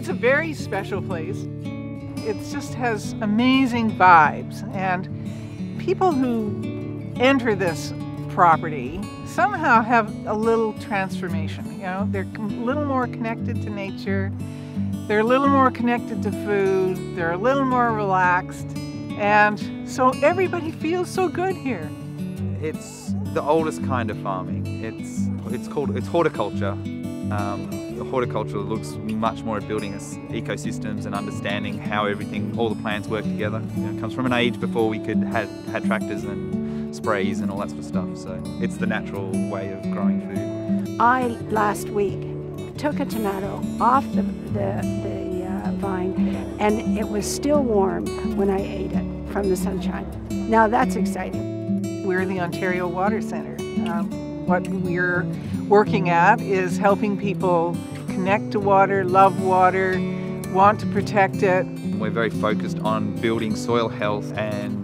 It's a very special place. It just has amazing vibes, and people who enter this property somehow have a little transformation. You know, they're a little more connected to nature, they're a little more connected to food, they're a little more relaxed, and so everybody feels so good here. It's the oldest kind of farming. It's horticulture. The horticulture looks much more at building ecosystems and understanding how all the plants work together. You know, it comes from an age before we could had tractors and sprays and all that sort of stuff. So it's the natural way of growing food. I last week took a tomato off the vine, and it was still warm when I ate it from the sunshine. Now that's exciting. We're the Ontario Water Centre. What we're working at is helping people connect to water, love water, want to protect it. We're very focused on building soil health, and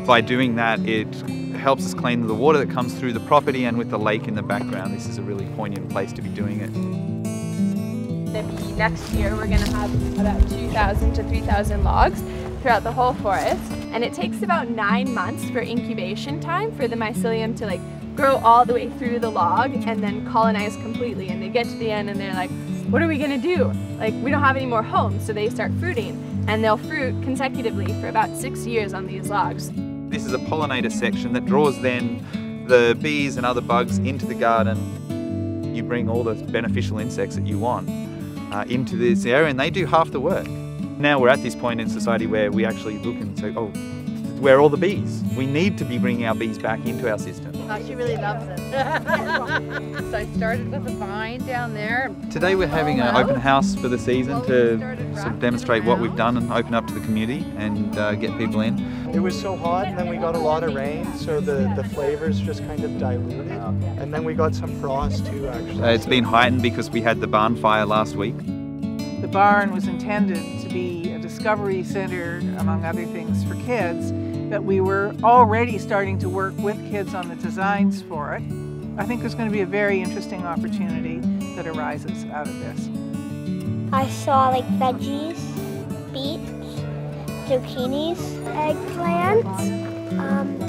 by doing that it helps us clean the water that comes through the property, and with the lake in the background, this is a really poignant place to be doing it. Maybe next year we're going to have about 2,000 to 3,000 logs throughout the whole forest, and it takes about 9 months for incubation time for the mycelium to grow all the way through the log and then colonize completely. And they get to the end and they're like, what are we gonna do? We don't have any more homes. So they start fruiting, and they'll fruit consecutively for about 6 years on these logs. This is a pollinator section that draws then the bees and other bugs into the garden. You bring all the beneficial insects that you want into this area, and they do half the work. Now we're at this point in society where we actually look and say, oh, where are all the bees? We need to be bringing our bees back into our system. Oh, she really loves it. So I started with a vine down there. Today we're having an open house for the season to sort of demonstrate what we've done and open up to the community and get people in. It was so hot, and then we got a lot of rain, so the flavors just kind of diluted. And then we got some frost too, actually. It's been heightened because we had the barn fire last week. The barn was intended to be a discovery center, among other things, for kids, but we were already starting to work with kids on the designs for it. I think there's going to be a very interesting opportunity that arises out of this. I saw veggies, beets, zucchinis, eggplants,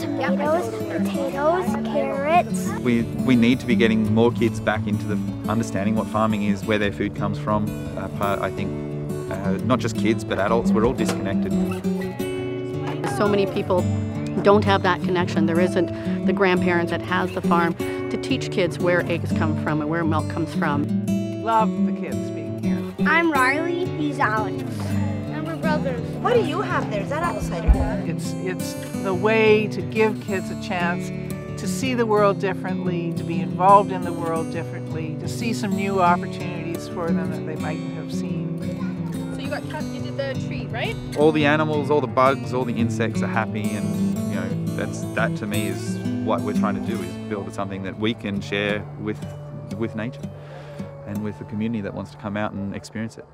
tomatoes, potatoes, carrots. We need to be getting more kids back into understanding what farming is, where their food comes from. I think not just kids but adults, we're all disconnected. So many people don't have that connection. There isn't the grandparents that has the farm to teach kids where eggs come from and where milk comes from. Love the kids being here. I'm Riley, he's Alex. And we're brothers. What do you have there? Is that outsider? It's the way to give kids a chance to see the world differently, to be involved in the world differently, to see some new opportunities for them that they mightn't have seen. So you did the tree, right? All the animals, all the bugs, all the insects are happy, and that to me is what we're trying to do, is build something that we can share with nature and with the community that wants to come out and experience it.